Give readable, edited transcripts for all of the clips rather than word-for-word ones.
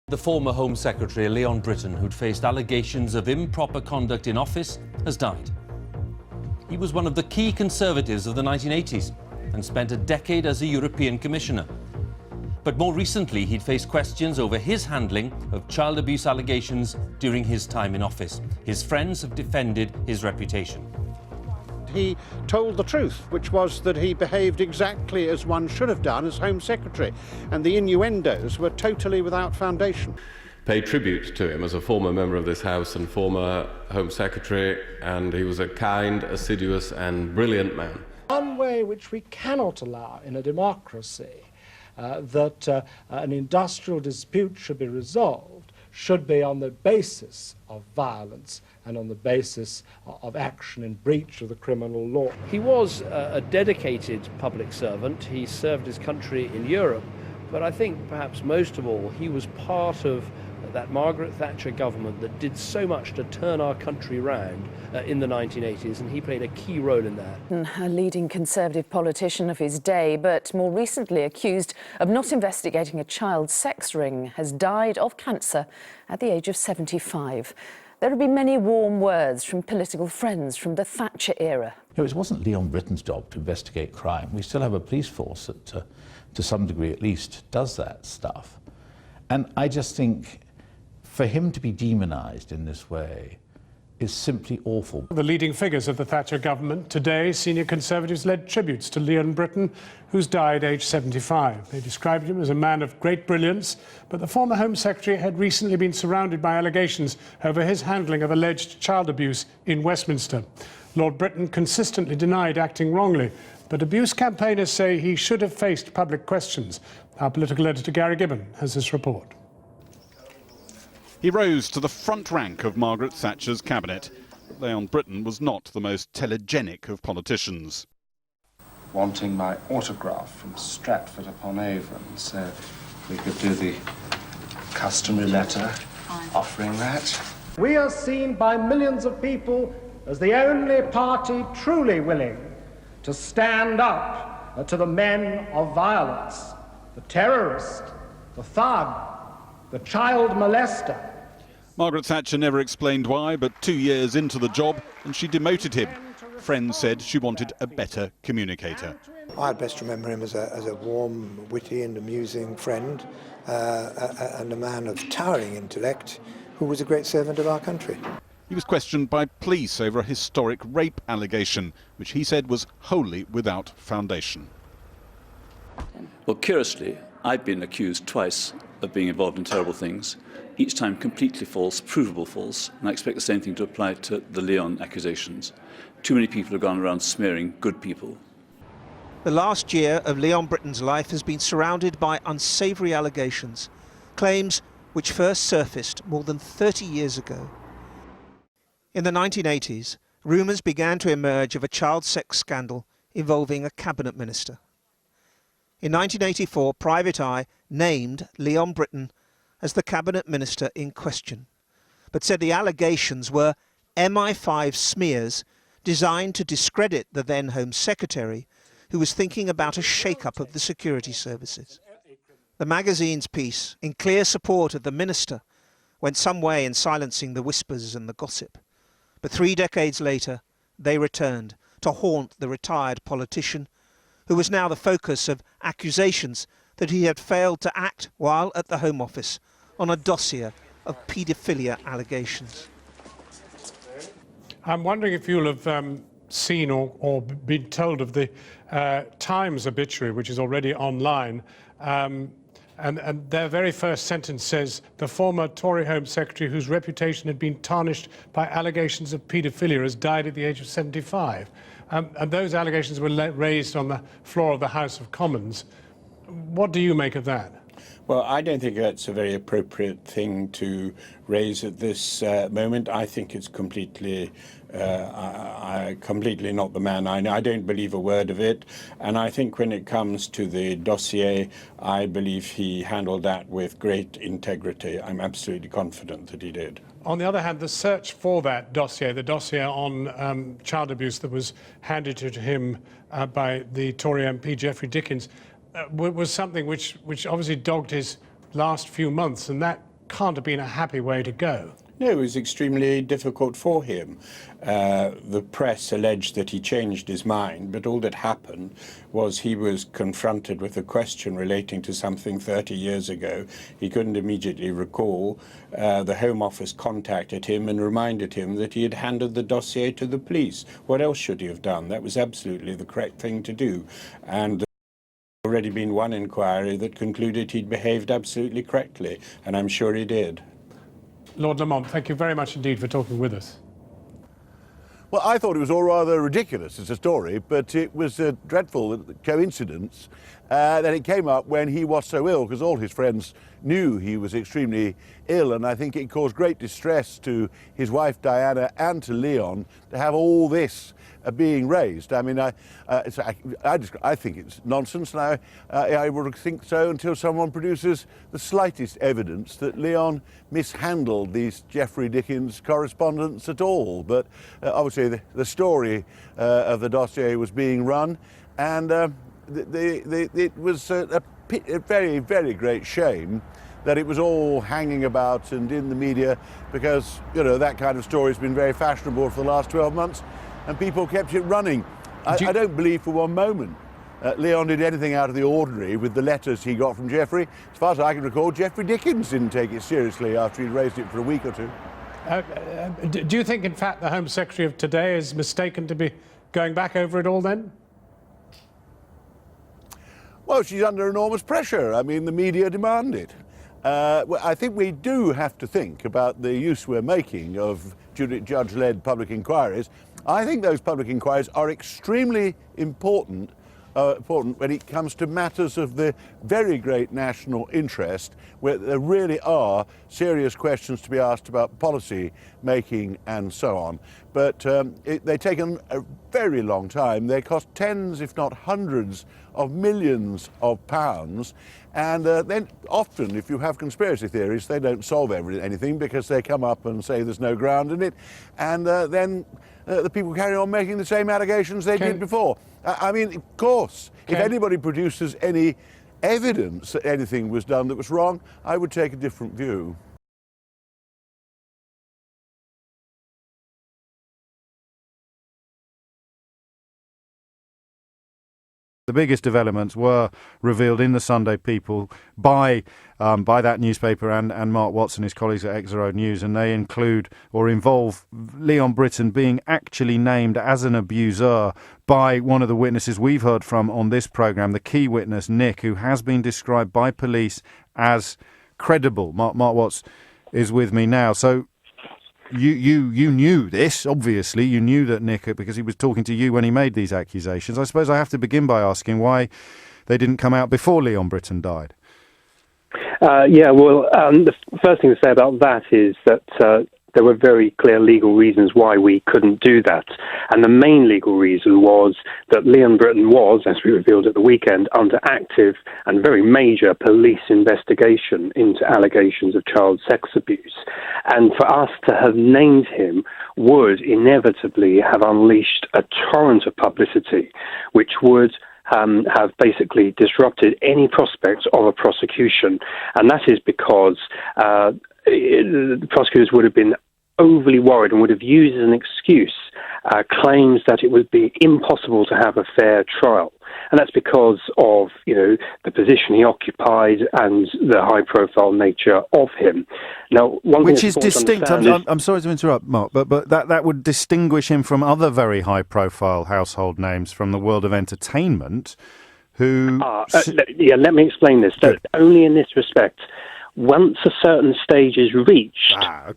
The former Home Secretary, Leon Brittan, who'd faced allegations of improper conduct in office, has died. He was one of the key Conservatives of the 1980s and spent a decade as a European Commissioner. But more recently, he'd faced questions over his handling of child abuse allegations during his time in office. His friends have defended his reputation. He told the truth, which was that he behaved exactly as one should have done as Home Secretary, and the innuendos were totally without foundation. Pay tribute to him as a former member of this House and former Home Secretary, and he was a kind, assiduous and brilliant man. One way which we cannot allow in a democracy that an industrial dispute should be resolved should be on the basis of violence and on the basis of action in breach of the criminal law. He was a dedicated public servant. He served his country in Europe, but I think perhaps most of all he was part of that Margaret Thatcher government that did so much to turn our country round in the 1980s, and he played a key role in that. A leading Conservative politician of his day, but more recently accused of not investigating a child sex ring, has died of cancer at the age of 75. There have been many warm words from political friends from the Thatcher era. No, it wasn't Leon Brittan's job to investigate crime. We still have a police force that, to some degree at least, does that stuff. And I just think for him to be demonised in this way is simply awful. The leading figures of the Thatcher government today, senior Conservatives led tributes to Leon Brittan, who's died aged 75. They described him as a man of great brilliance, but the former Home Secretary had recently been surrounded by allegations over his handling of alleged child abuse in Westminster. Lord Brittan consistently denied acting wrongly, but abuse campaigners say he should have faced public questions. Our political editor Gary Gibbon has this report. He rose to the front rank of Margaret Thatcher's cabinet. Leon Brittan was not the most telegenic of politicians. Wanting my autograph from Stratford-upon-Avon, so we could do the customary letter offering that. We are seen by millions of people as the only party truly willing to stand up to the men of violence, the terrorist, the thug, the child molester. Margaret Thatcher never explained why, but 2 years into the job, and she demoted him. Friends said she wanted a better communicator. I'd best remember him as a warm, witty and amusing friend, and a man of towering intellect who was a great servant of our country. He was questioned by police over a historic rape allegation, which he said was wholly without foundation. Well, curiously, I've been accused twice of being involved in terrible things, each time completely false, provable false, and I expect the same thing to apply to the Leon accusations. Too many people have gone around smearing good people. The last year of Leon Brittan's life has been surrounded by unsavoury allegations, claims which first surfaced more than 30 years ago. In the 1980s, rumours began to emerge of a child sex scandal involving a cabinet minister. In 1984, Private Eye named Leon Brittan as the cabinet minister in question, but said the allegations were MI5 smears designed to discredit the then Home Secretary, who was thinking about a shake-up of the security services. The magazine's piece, in clear support of the minister, went some way in silencing the whispers and the gossip. But 3 decades later, they returned to haunt the retired politician, who was now the focus of accusations that he had failed to act while at the Home Office on a dossier of paedophilia allegations. I'm wondering if you'll have seen or been told of the Times obituary, which is already online. And their very first sentence says, the former Tory Home Secretary, whose reputation had been tarnished by allegations of paedophilia, has died at the age of 75. And those allegations were raised on the floor of the House of Commons. What do you make of that? Well, I don't think that's a very appropriate thing to raise at this moment. I think it's completely not the man. I don't believe a word of it. And I think when it comes to the dossier, I believe he handled that with great integrity. I'm absolutely confident that he did. On the other hand, the search for that dossier, the dossier on child abuse that was handed to him by the Tory MP Geoffrey Dickens, was something which obviously dogged his last few months, and that can't have been a happy way to go. No, it was extremely difficult for him. The press alleged that he changed his mind, but all that happened was he was confronted with a question relating to something 30 years ago. He couldn't immediately recall. The Home Office contacted him and reminded him that he had handed the dossier to the police. What else should he have done? That was absolutely the correct thing to do. And there's already been one inquiry that concluded he'd behaved absolutely correctly, and I'm sure he did. Lord Lamont, thank you very much indeed for talking with us. Well, I thought it was all rather ridiculous as a story, but it was a dreadful coincidence that it came up when he was so ill, because all his friends knew he was extremely ill, and I think it caused great distress to his wife Diana and to Leon to have all this being raised. I mean, I think it's nonsense, and I would think so until someone produces the slightest evidence that Leon mishandled these Geoffrey Dickens correspondence at all. But obviously the story of the dossier was being run, and it was a very, very great shame that it was all hanging about and in the media, because, you know, that kind of story has been very fashionable for the last 12 months. And people kept it running. I don't believe for one moment Leon did anything out of the ordinary with the letters he got from Geoffrey. As far as I can recall, Geoffrey Dickens didn't take it seriously after he'd raised it for a week or two. Do you think, in fact, the Home Secretary of today is mistaken to be going back over it all then? Well, she's under enormous pressure. I mean, the media demand it. I think we do have to think about the use we're making of judge-led public inquiries. I think those public inquiries are extremely important when it comes to matters of the very great national interest, where there really are serious questions to be asked about policy making and so on. But they take a very long time. They cost tens, if not hundreds, of millions of pounds. And then often, if you have conspiracy theories, they don't solve anything, because they come up and say there's no ground in it. And then the people carry on making the same allegations they did before. I mean, of course, if anybody produces any evidence that anything was done that was wrong, I would take a different view. The biggest developments were revealed in the Sunday People by that newspaper and Mark Watson, his colleagues at Exeroad News, and they include or involve Leon Brittan being actually named as an abuser by one of the witnesses we've heard from on this programme, the key witness, Nick, who has been described by police as credible. Mark Watts is with me now. So you knew this, obviously. You knew that Nick, because he was talking to you when he made these accusations. I suppose I have to begin by asking why they didn't come out before Leon Brittan died. The first thing to say about that is that there were very clear legal reasons why we couldn't do that. And the main legal reason was that Leon Brittan was, as we revealed at the weekend, under active and very major police investigation into allegations of child sex abuse. And for us to have named him would inevitably have unleashed a torrent of publicity, which would have basically disrupted any prospects of a prosecution. And that is because the prosecutors would have been overly worried and would have used as an excuse claims that it would be impossible to have a fair trial. And that's because of, the position he occupied and the high-profile nature of him. Now, which is distinct. I'm sorry to interrupt, Mark, but that would distinguish him from other very high-profile household names from the world of entertainment, who. Let me explain this. So only in this respect. Once a certain stage is reached,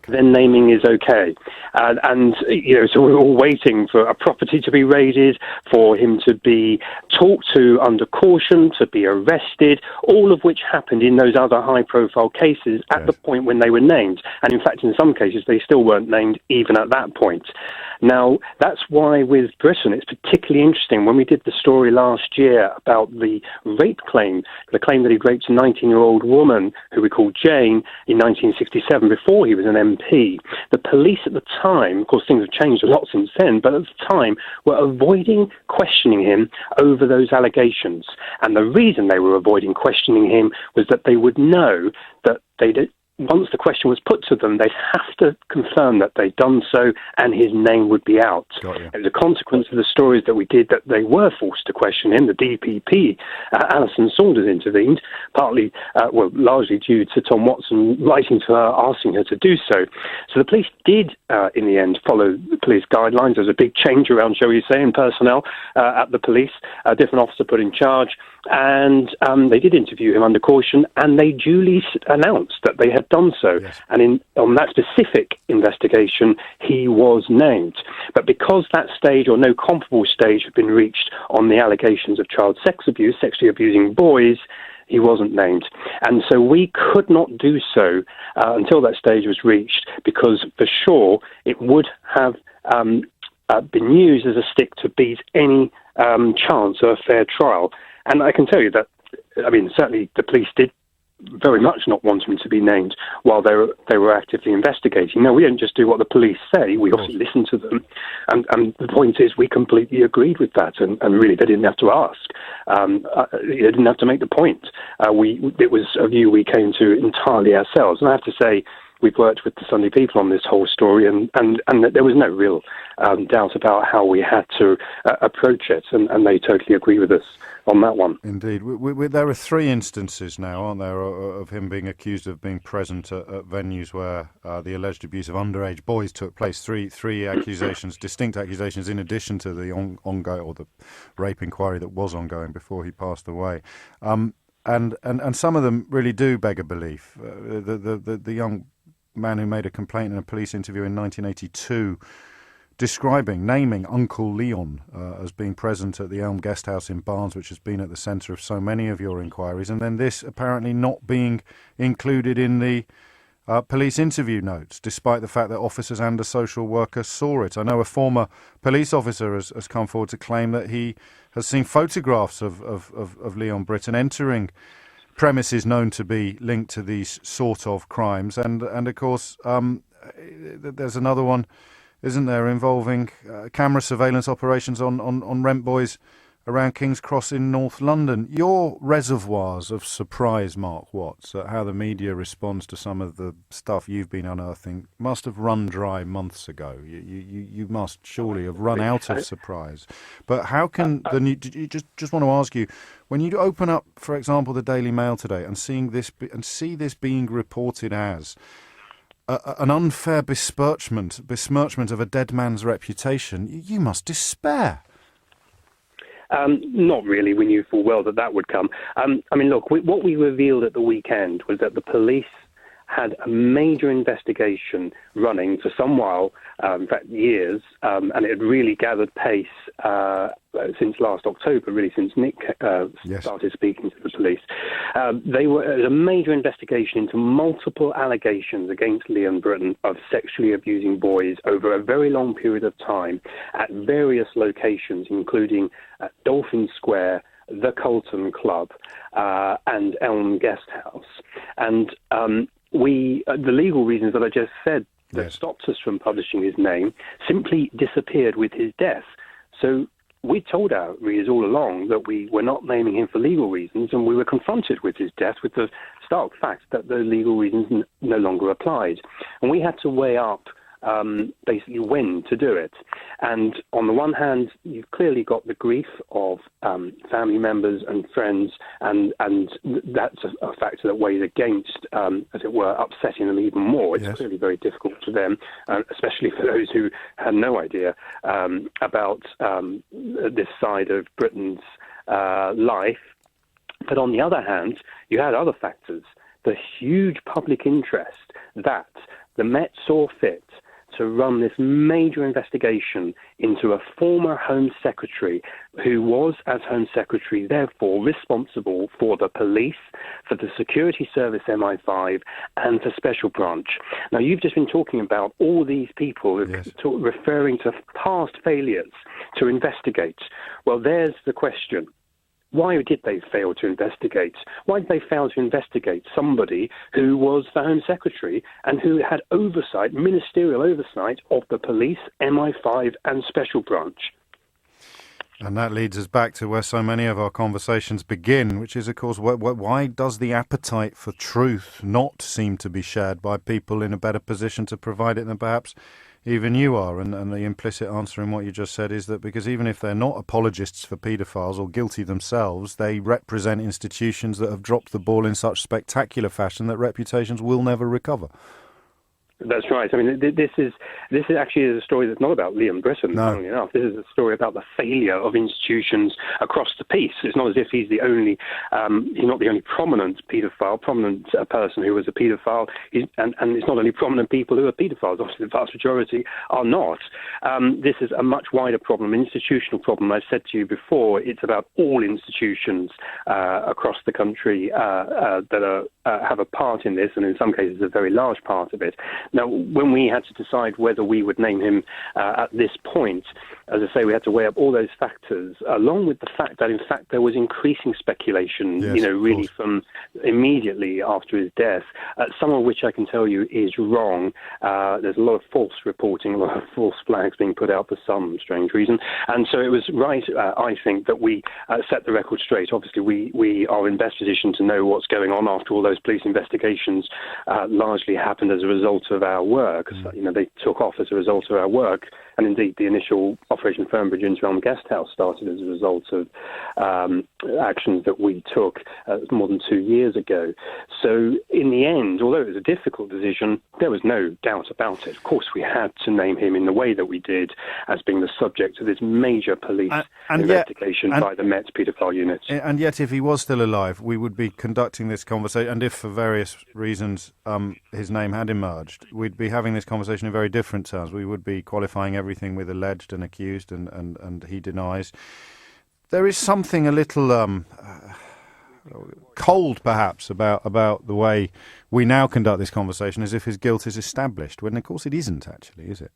then naming is okay. So we're all waiting for a property to be raided, for him to be talked to under caution, to be arrested, all of which happened in those other high-profile cases at the point when they were named. And in fact, in some cases, they still weren't named even at that point. Now, that's why with Brittan, it's particularly interesting. When we did the story last year about the rape claim, the claim that he raped a 19-year-old woman who we called Jane in 1967, before he was an MP, the police at the time, of course things have changed a lot since then, but at the time were avoiding questioning him over those allegations. And the reason they were avoiding questioning him was that they would know that once the question was put to them, they'd have to confirm that they'd done so and his name would be out. It was a consequence of the stories that we did that they were forced to question him. The DPP, Alison Saunders, intervened, partly, largely due to Tom Watson writing to her, asking her to do so. So the police did, in the end, follow the police guidelines. There was a big change around, shall we say, in personnel at the police. A different officer put in charge, and they did interview him under caution, and they duly announced that they had done so. And on that specific investigation, he was named. But because that stage, or no comparable stage, had been reached on the allegations of child sex abuse, sexually abusing boys, he wasn't named. And so we could not do so until that stage was reached, because for sure it would have been used as a stick to beat any chance of a fair trial. And I can tell you that, I mean, certainly the police did very much not want him to be named while they were actively investigating. Now, we don't just do what the police say, we also listen to them. And the point is, we completely agreed with that, and really they didn't have to ask. They didn't have to make the point. It was a view we came to entirely ourselves. And I have to say, we've worked with the Sunday People on this whole story, and there was no real doubt about how we had to approach it, and they totally agree with us on that one. Indeed. There are 3 instances now, aren't there, of him being accused of being present at venues where the alleged abuse of underage boys took place. Three accusations, distinct accusations, in addition to the ongoing, or the rape inquiry that was ongoing before he passed away. And some of them really do beg a belief. The young man who made a complaint in a police interview in 1982, naming Uncle Leon as being present at the Elm Guest House in Barnes, which has been at the centre of so many of your inquiries, and then this apparently not being included in the police interview notes, despite the fact that officers and a social worker saw it. I know a former police officer has come forward to claim that he has seen photographs of Leon Brittan entering premises known to be linked to these sort of crimes, and of course there's another one, isn't there, involving camera surveillance operations on rent boys around King's Cross in North London. Your reservoirs of surprise, Mark Watts, at how the media responds to some of the stuff you've been unearthing must have run dry months ago. You must surely have run out of surprise. But how can just want to ask you, when you open up, for example, the Daily Mail today and see this being reported as an unfair besmirchment of a dead man's reputation, you must despair. Not really. We knew full well that would come. I mean, look, what we revealed at the weekend was that the police had a major investigation running for some while, in fact years, and it had really gathered pace since last October, really since Nick started speaking to the police. There was a major investigation into multiple allegations against Leon Brittan of sexually abusing boys over a very long period of time at various locations, including Dolphin Square, the Colton Club, and Elm Guest House. And the legal reasons that I just said that stopped us from publishing his name simply disappeared with his death. So we told our readers all along that we were not naming him for legal reasons, and we were confronted with his death with the stark fact that the legal reasons no longer applied. And we had to weigh up basically when to do it. And on the one hand, you've clearly got the grief of family members and friends, and that's a factor that weighs against, as it were, upsetting them even more. It's clearly very difficult for them, especially for those who had no idea about this side of Britain's life. But on the other hand, you had other factors. The huge public interest that the Met saw fit to run this major investigation into a former Home Secretary who was, as Home Secretary, therefore responsible for the police, for the security service MI5, and for Special Branch. Now, you've just been talking about all these people referring to past failures to investigate. Well, there's the question. Why did they fail to investigate? Why did they fail to investigate somebody who was the Home Secretary and who had oversight, ministerial oversight of the police, MI5 and Special Branch? And that leads us back to where so many of our conversations begin, which is, of course, why does the appetite for truth not seem to be shared by people in a better position to provide it than perhaps even you are? And the implicit answer in what you just said is that because even if they're not apologists for paedophiles or guilty themselves, they represent institutions that have dropped the ball in such spectacular fashion that reputations will never recover. That's right. I mean, this is actually a story that's not about Leon Brittan, funnily enough. This is a story about the failure of institutions across the piece. It's not as if he's the only, he's not the only prominent person who was a paedophile, and it's not only prominent people who are paedophiles. Obviously, the vast majority are not. This is a much wider problem, an institutional problem. I've said to you before, it's about all institutions across the country that have a part in this, and in some cases a very large part of it. Now, when we had to decide whether we would name him at this point, as I say, we had to weigh up all those factors, along with the fact that, in fact, there was increasing speculation, really from immediately after his death, some of which I can tell you is wrong. There's a lot of false reporting, a lot of false flags being put out for some strange reason. And so it was right, I think, that we set the record straight. Obviously, we are in best position to know what's going on after all those police investigations largely happened as a result of our work. They took off as a result of our work, and indeed the initial Operation Fernbridge Interim Guest House started as a result of actions that we took more than 2 years ago. So in the end, although it was a difficult decision, there was no doubt about it. Of course, we had to name him in the way that we did, as being the subject of this major police investigation by the Met's paedophile unit. And yet, if he was still alive, we would be conducting this conversation, and if for various reasons his name had emerged, we'd be having this conversation in very different terms. We would be qualifying everything with alleged and accused, and he denies. There is something a little cold, perhaps, about the way we now conduct this conversation, as if his guilt is established, when of course it isn't actually, is it?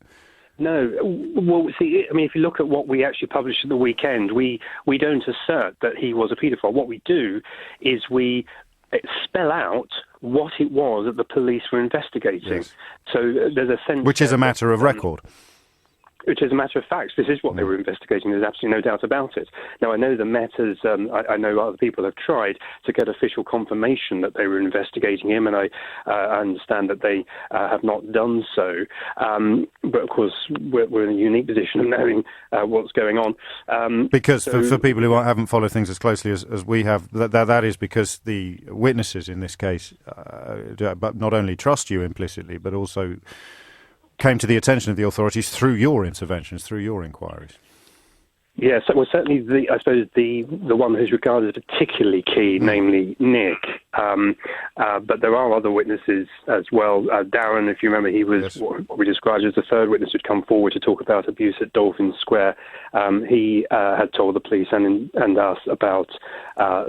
No. Well, see, I mean, if you look at what we actually published at the weekend, we don't assert that he was a paedophile. What we do is we spell out what it was that the police were investigating. Yes. So there's a sense... Which is a matter of record. Which is a matter of fact. This is what they were investigating. There's absolutely no doubt about it. Now, I know the Met has, I know other people have tried to get official confirmation that they were investigating him, and I understand that they have not done so. But, of course, we're in a unique position of knowing what's going on. Because for people who haven't followed things as closely as we have, that is because the witnesses in this case but not only trust you implicitly, but also came to the attention of the authorities through your interventions, through your inquiries. Yes, well, certainly I suppose the one who's regarded as particularly key, namely Nick. But there are other witnesses as well. Darren, if you remember, he was what we described as the third witness who'd come forward to talk about abuse at Dolphin Square. He had told the police and us about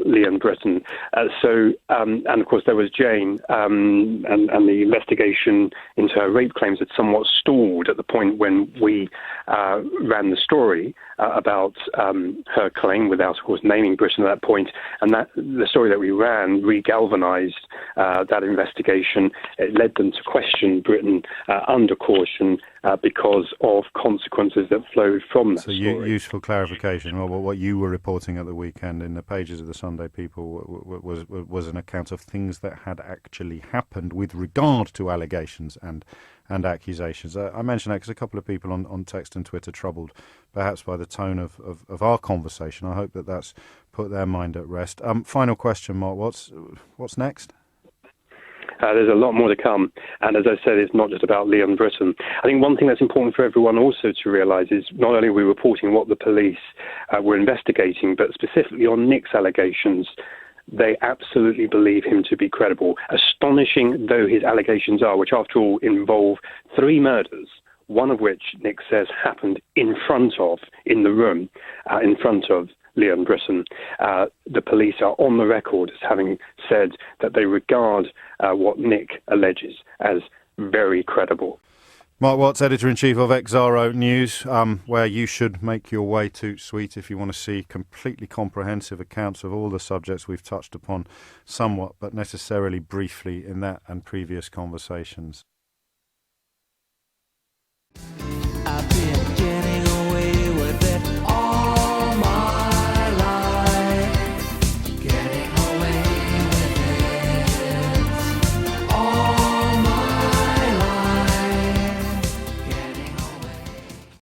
Leon Brittan. And of course there was Jane, and the investigation into her rape claims had somewhat stalled at the point when we ran the story about her claim, without, of course, naming Brittan at that point. And that the story that we ran re-galvanised that investigation. It led them to question Brittan under caution because of consequences that flowed from that story. So useful clarification. Well, what you were reporting at the weekend in the pages of the Sunday People was an account of things that had actually happened with regard to allegations and accusations. I mention that because a couple of people on text and Twitter troubled perhaps by the tone of our conversation. I hope that's put their mind at rest. Final question, Mark. What's next? There's a lot more to come. And as I said, it's not just about Leon Brittan. I think one thing that's important for everyone also to realise is not only are we reporting what the police were investigating, but specifically on Nick's allegations, they absolutely believe him to be credible. Astonishing though his allegations are, which after all involve 3 murders, one of which Nick says happened in the room, in front of Leon Brittan. The police are on the record as having said that they regard what Nick alleges as very credible. Mark Watts, Editor-in-Chief of Exaro News, where you should make your way to Sweet if you want to see completely comprehensive accounts of all the subjects we've touched upon somewhat but necessarily briefly in that and previous conversations.